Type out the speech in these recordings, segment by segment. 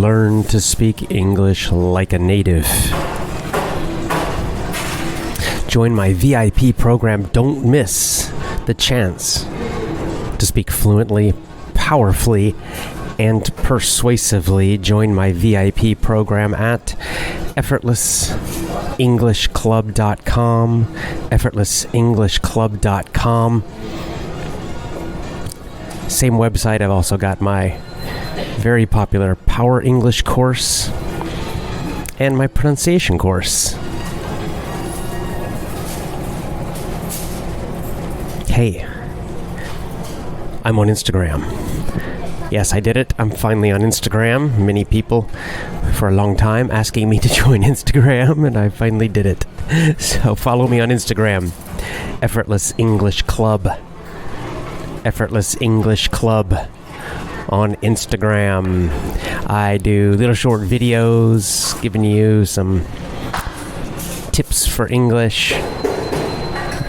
learn to speak English like a native. Join my VIP program. Don't miss the chance to speak fluently, powerfully, and persuasively. Join my VIP program at effortlessenglishclub.com. effortlessenglishclub.com. Same website. I've also got my very popular Power English course and my pronunciation course. Hey, I'm on Instagram. Yes, I did it. I'm finally on Instagram. Many people for a long time asking me to join Instagram, and I finally did it. So follow me on Instagram, Effortless English Club. Effortless English Club on Instagram. I do little short videos giving you some tips for English.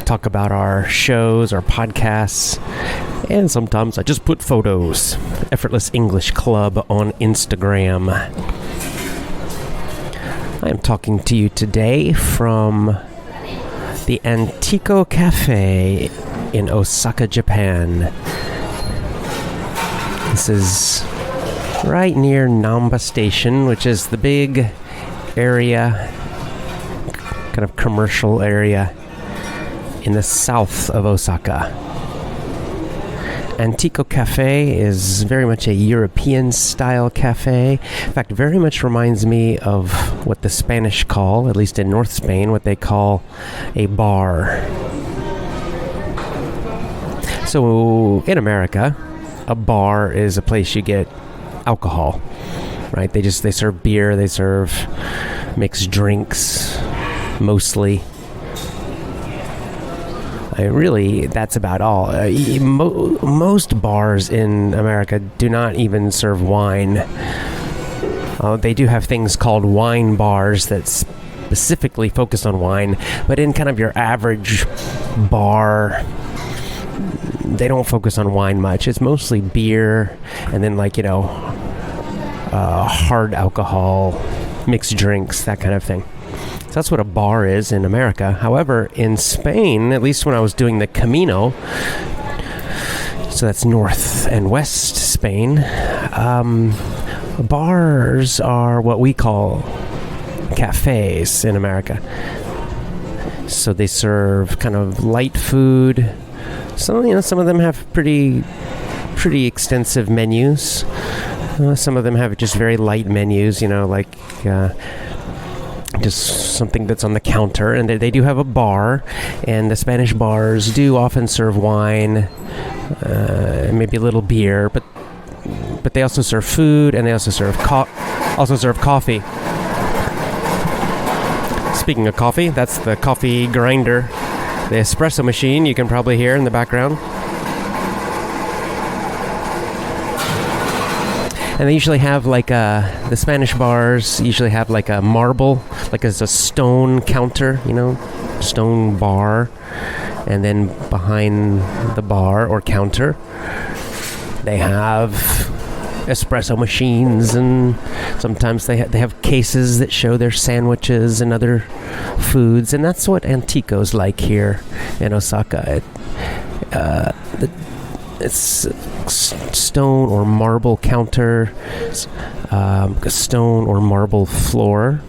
Talk about our shows, our podcasts, and sometimes I just put photos. Effortless English Club on Instagram. I am talking to you today from the Antico Cafe in Osaka, Japan. This is right near Namba Station, which is the big area, kind of commercial area in the south of Osaka. Antico Cafe is very much a European-style cafe. In fact, very much reminds me of what the Spanish call, at least in North Spain, what they call a bar. So, in America, a bar is a place you get alcohol, right? They serve beer, they serve mixed drinks, mostly. Really, that's about all. Most bars in America do not even serve wine. They do have things called wine bars that specifically focus on wine, but in kind of your average bar, they don't focus on wine much. It's mostly beer and then hard alcohol, mixed drinks, that kind of thing. So that's what a bar is in America. However, in Spain, at least when I was doing the Camino, so that's north and west Spain, bars are what we call cafes in America. So they serve kind of light food. Some of them have pretty extensive menus. Some of them have just very light menus, just something that's on the counter, and they do have a bar, and the Spanish bars do often serve wine, maybe a little beer, but they also serve food, and they also serve coffee. Speaking of coffee, that's the coffee grinder, the espresso machine you can probably hear in the background. And they usually have the Spanish bars usually have a marble, as a stone counter, stone bar. And then behind the bar or counter, they have espresso machines, and sometimes they have cases that show their sandwiches and other foods. And that's what Antico's like here in Osaka. It's stone or marble counter, stone or marble floor.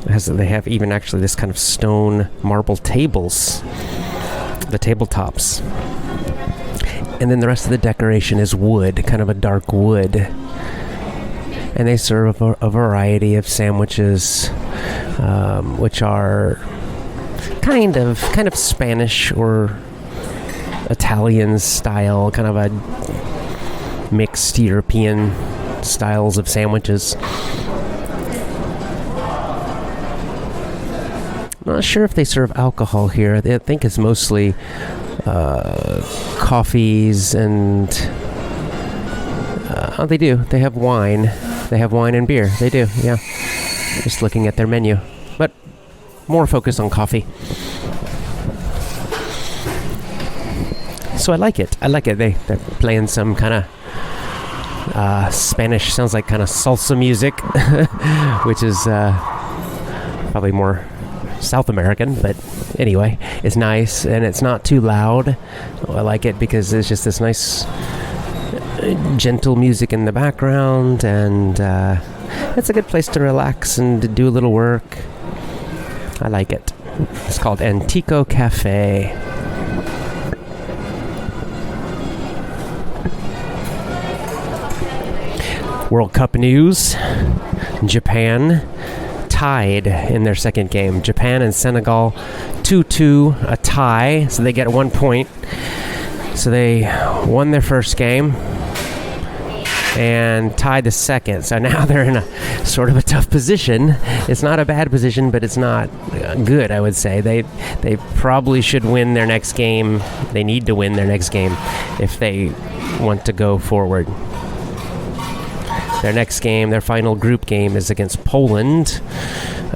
They have even actually this kind of stone marble tables, the tabletops. And then the rest of the decoration is wood, kind of a dark wood. And they serve a variety of sandwiches, which are kind of Spanish or Italian style, kind of a mixed European styles of sandwiches. I'm not sure if they serve alcohol here. I think it's mostly coffees and they do. They have wine. They have wine and beer. They do, yeah. Just looking at their menu. But more focus on coffee. So I like it. They're playing some kind of Spanish sounds like kind of salsa music, which is probably more South American, but anyway, it's nice and it's not too loud. I like it because there's just this nice gentle music in the background, and it's a good place to relax and to do a little work. I like it. It's called Antico Cafe. World Cup news. Japan tied in their second game. Japan and Senegal 2-2, a tie, so they get 1 point. So they won their first game and tied the second. So now they're in a sort of a tough position. It's not a bad position, but it's not good, I would say. They probably should win their next game. They need to win their next game if they want to go forward. Their next game, their final group game, is against Poland.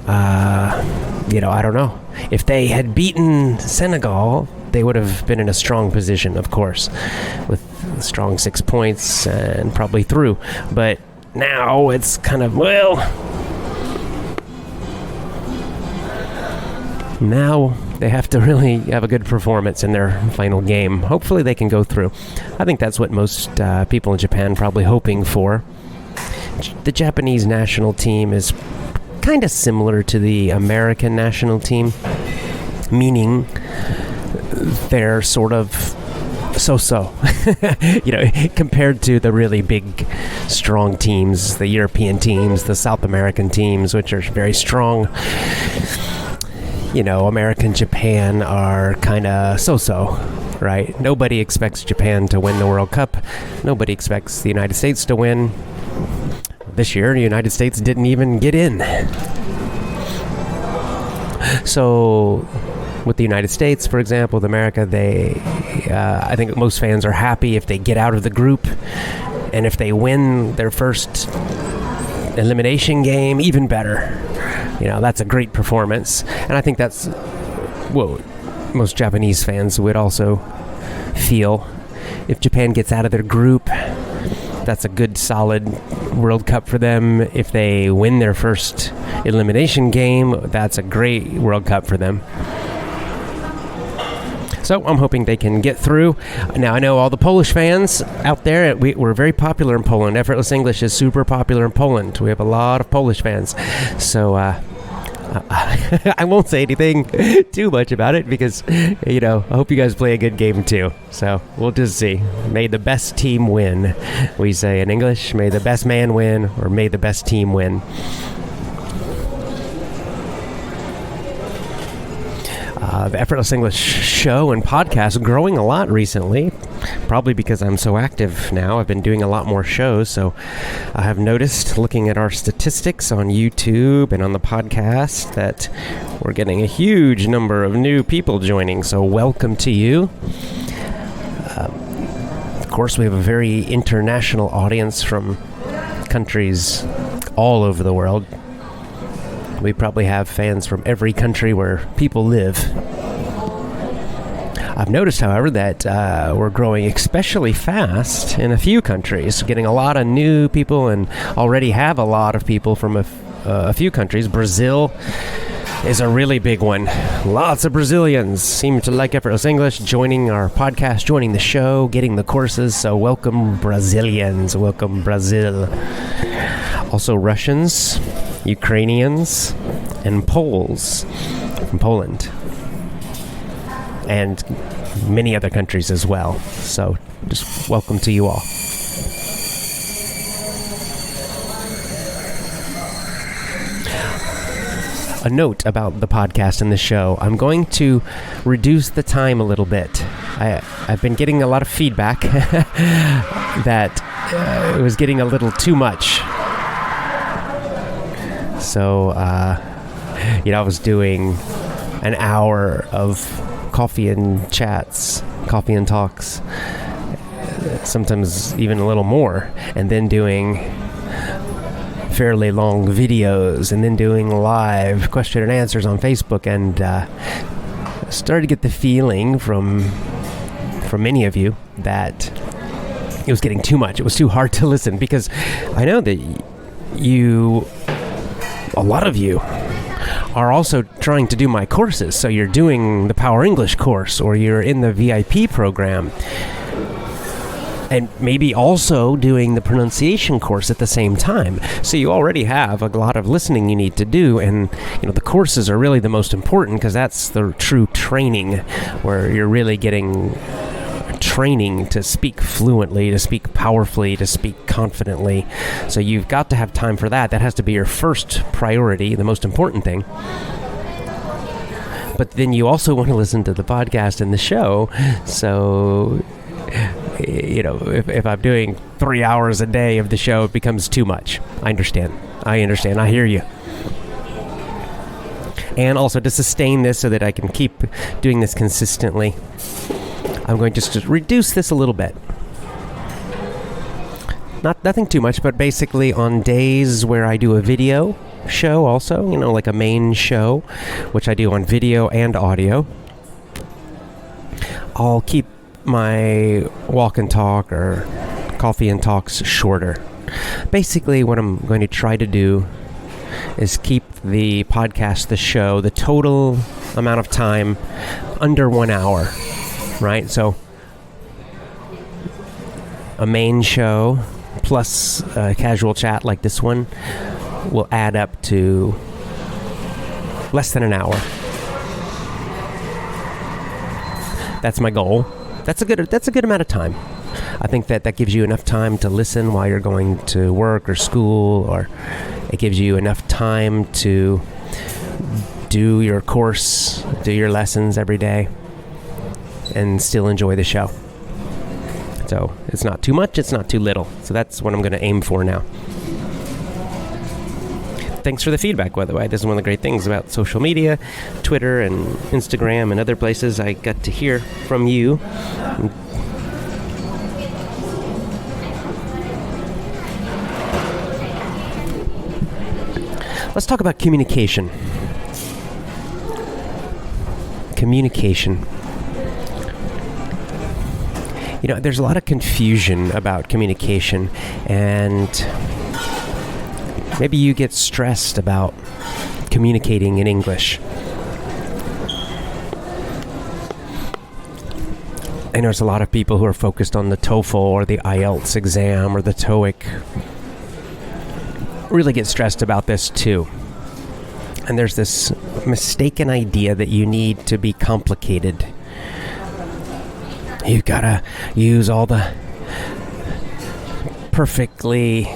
I don't know. If they had beaten Senegal, they would have been in a strong position, of course, with strong 6 points and probably through. But now it's kind of, now they have to really have a good performance in their final game. Hopefully they can go through. I think that's what most people in Japan probably hoping for. The Japanese national team is kind of similar to the American national team, meaning they're sort of so-so, compared to the really big, strong teams, the European teams, the South American teams, which are very strong. America and Japan are kind of so-so, right? Nobody expects Japan to win the World Cup. Nobody expects the United States to win. This year, the United States didn't even get in. So, with the United States, for example, with America, I think most fans are happy if they get out of the group, and if they win their first elimination game, even better. That's a great performance, and I think that's what most Japanese fans would also feel. If Japan gets out of their group, that's a good, solid World Cup for them. If they win their first elimination game, that's a great World Cup for them. So I'm hoping they can get through. Now, I know all the Polish fans out there, we're very popular in Poland. Effortless English is super popular in Poland. We have a lot of Polish fans. So I won't say anything too much about it because, I hope you guys play a good game too. So we'll just see. May the best team win. We say in English, may the best man win, or may the best team win. The Effortless English show and podcast growing a lot recently, probably because I'm so active now. I've been doing a lot more shows, so I have noticed, looking at our statistics on YouTube and on the podcast, that we're getting a huge number of new people joining, so welcome to you. Of course, we have a very international audience from countries all over the world. We probably have fans from every country where people live. I've noticed, however, that we're growing especially fast in a few countries, getting a lot of new people, and already have a lot of people from a few countries. Brazil is a really big one. Lots of Brazilians seem to like Effortless English, joining our podcast, joining the show, getting the courses. So welcome, Brazilians. Welcome, Brazil. Also Russians, Ukrainians, and Poles from Poland, and many other countries as well. So just welcome to you all. A note about the podcast and the show. I'm going to reduce the time a little bit. I've been getting a lot of feedback that it was getting a little too much. So, I was doing an hour of coffee and chats, coffee and talks, sometimes even a little more, and then doing fairly long videos, and then doing live question and answers on Facebook, and started to get the feeling from many of you that it was getting too much. It was too hard to listen, because I know that a lot of you are also trying to do my courses. So you're doing the Power English course, or you're in the VIP program, and maybe also doing the pronunciation course at the same time. So you already have a lot of listening you need to do, and the courses are really the most important, because that's the true training, where you're really getting training to speak fluently, to speak powerfully, to speak confidently. So you've got to have time for that. That has to be your first priority, the most important thing. But then you also want to listen to the podcast and the show. So if I'm doing 3 hours a day of the show, it becomes too much. I understand. I hear you. And also, to sustain this so that I can keep doing this consistently, I'm going to just reduce this a little bit. Nothing too much, but basically on days where I do a video show also, like a main show, which I do on video and audio, I'll keep my walk and talk or coffee and talks shorter. Basically, what I'm going to try to do is keep the podcast, the show, the total amount of time under 1 hour, right? So a main show plus a casual chat like this one will add up to less than an hour. That's my goal. That's a good amount of time. I think that gives you enough time to listen while you're going to work or school, or it gives you enough time to do your course, do your lessons every day, and still enjoy the show. So it's not too much, it's not too little. So that's what I'm going to aim for now. Thanks for the feedback, by the way. This is one of the great things about social media, Twitter and Instagram and other places. I got to hear from you. Let's talk about communication. Communication. There's a lot of confusion about communication, and maybe you get stressed about communicating in English. I know there's a lot of people who are focused on the TOEFL or the IELTS exam or the TOEIC. Really get stressed about this too. And there's this mistaken idea that you need to be complicated. You've got to use all the perfectly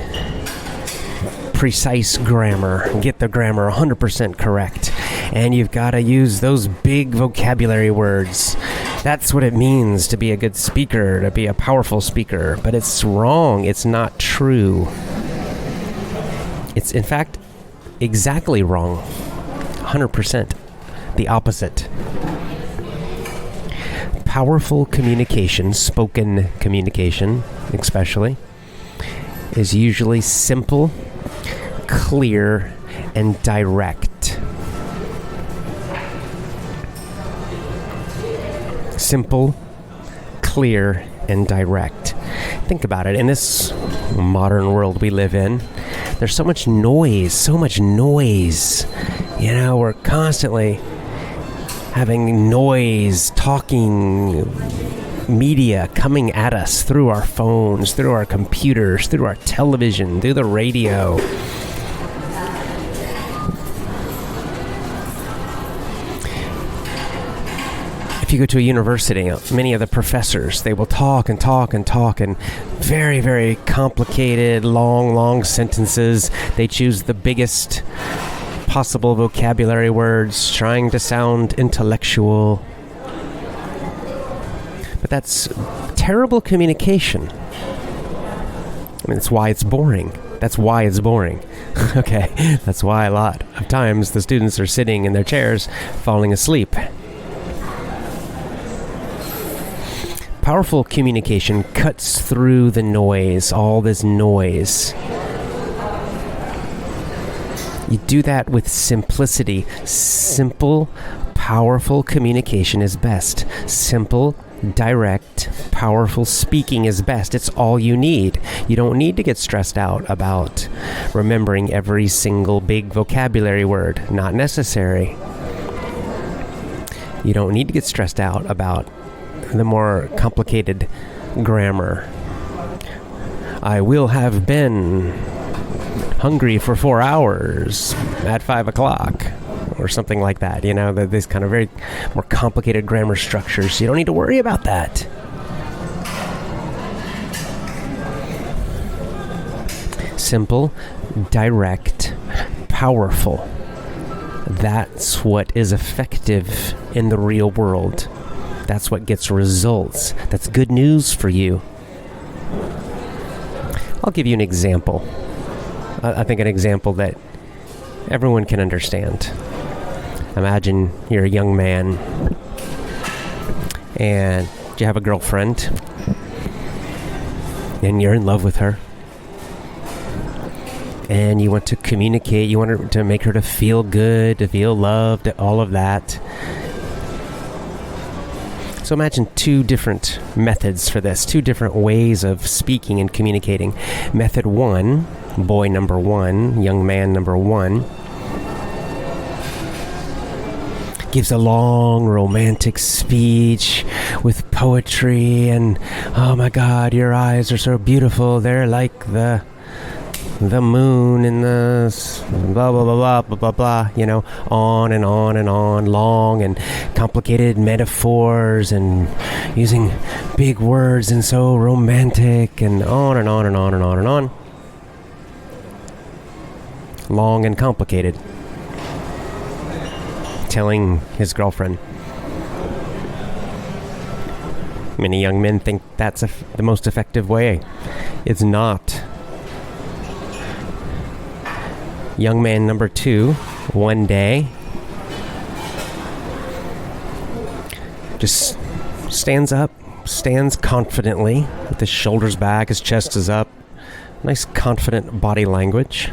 precise grammar, get the grammar 100% correct, and you've got to use those big vocabulary words. That's what it means to be a good speaker, to be a powerful speaker. But it's wrong. It's not true. It's, in fact, exactly wrong. 100%. The opposite. Powerful communication, spoken communication especially, is usually simple, clear, and direct. Simple, clear, and direct. Think about it. In this modern world we live in, there's so much noise. We're constantly having noise, talking, media coming at us through our phones, through our computers, through our television, through the radio. If you go to a university, many of the professors, they will talk and very, very complicated, long sentences. They choose the biggest possible vocabulary words, trying to sound intellectual. But that's terrible communication. That's why it's boring. Okay, that's why a lot of times the students are sitting in their chairs falling asleep. Powerful communication cuts through the noise, all this noise. You do that with simplicity. Simple, powerful communication is best. Simple, direct, powerful speaking is best. It's all you need. You don't need to get stressed out about remembering every single big vocabulary word. Not necessary. You don't need to get stressed out about the more complicated grammar. I will have been hungry for 4 hours at 5 o'clock. Or something like that, these kind of very more complicated grammar structures. You don't need to worry about that. Simple, direct, powerful. That's what is effective in the real world. That's what gets results. That's good news for you. I'll give you an example. I think an example that everyone can understand. Imagine you're a young man and you have a girlfriend and you're in love with her and you want to communicate, you want to make her to feel good, to feel loved, all of that. So imagine two different methods for this, two different ways of speaking and communicating. Method one, boy number one, young man number one, gives a long romantic speech with poetry and, oh my God, your eyes are so beautiful. They're like the moon in the blah, blah, blah, blah, blah, blah, blah, on and on and on, long and complicated metaphors and using big words and so romantic and on and on and on and on and on. Long and complicated. Telling his girlfriend. Many young men think that's the most effective way. It's not. Young man number two, one day, just stands confidently with his shoulders back, his chest is up. Nice confident body language.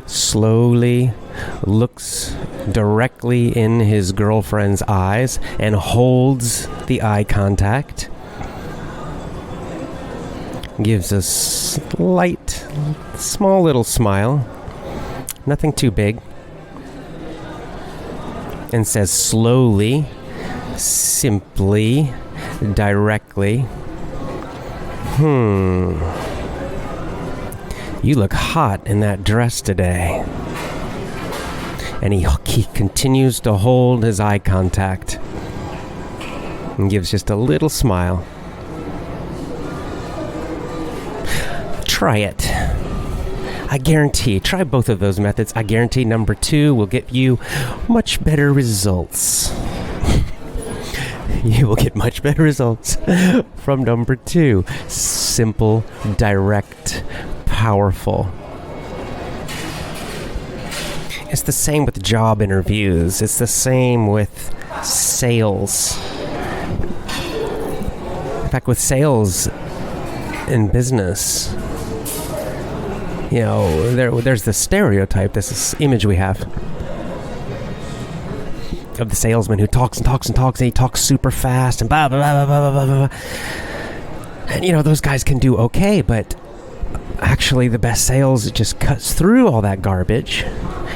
Slowly looks directly in his girlfriend's eyes and holds the eye contact. Gives a slight, small little smile. Nothing too big. And says slowly, simply, directly, you look hot in that dress today. And he continues to hold his eye contact and gives just a little smile. Try it. I guarantee, try both of those methods. I guarantee number two will get you much better results. You will get much better results from number two. Simple, direct, powerful. It's the same with job interviews. It's the same with sales. In fact, with sales in business, there's the stereotype, this image we have of the salesman who talks and talks and talks, and he talks super fast and blah, blah, blah, blah, blah, blah, blah. And, those guys can do okay, but actually the best sales just cuts through all that garbage.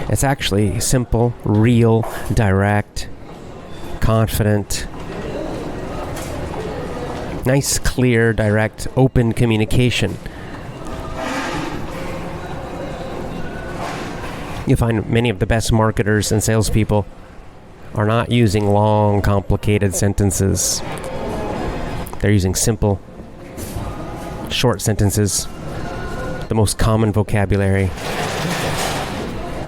It's actually simple, real, direct, confident, nice, clear, direct, open communication. You find many of the best marketers and salespeople are not using long, complicated sentences. They're using simple, short sentences, the most common vocabulary,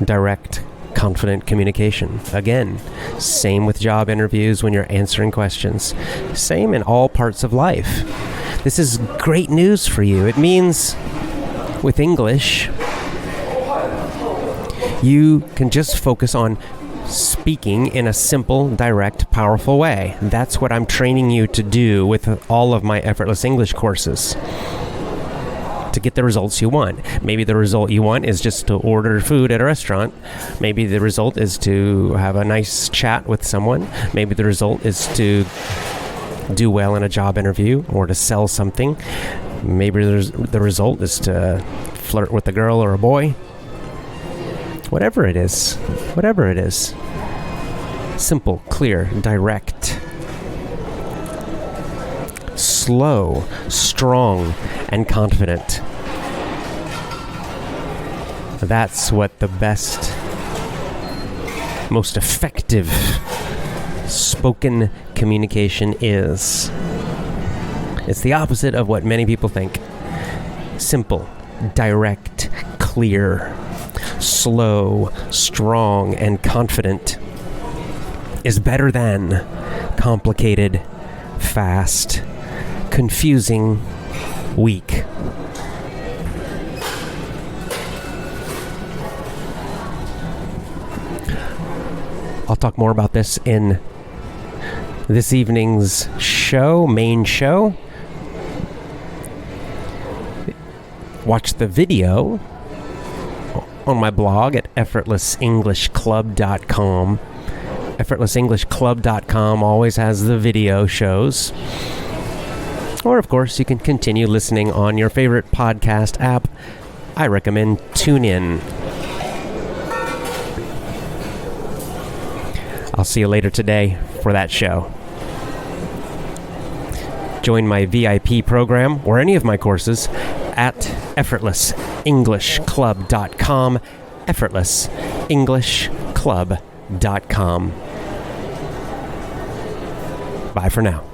direct, confident communication. Again, same with job interviews when you're answering questions. Same in all parts of life. This is great news for you. It means with English, you can just focus on speaking in a simple, direct, powerful way. That's what I'm training you to do with all of my Effortless English courses. To get the results you want. Maybe the result you want is just to order food at a restaurant. Maybe the result is to have a nice chat with someone. Maybe the result is to do well in a job interview or to sell something. Maybe the result is to flirt with a girl or a boy. Whatever it is. Simple, clear, direct. Slow, strong, and confident. That's what the best, most effective spoken communication is. It's the opposite of what many people think. Simple, direct, clear, slow, strong, and confident is better than complicated, fast, confusing, weak. I'll talk more about this in this evening's main show. Watch the video on my blog at effortlessenglishclub.com. Effortlessenglishclub.com always has the video shows. Or, of course, you can continue listening on your favorite podcast app. I recommend TuneIn. I'll see you later today for that show. Join my VIP program or any of my courses at effortlessenglishclub.com. Effortlessenglishclub.com. Bye for now.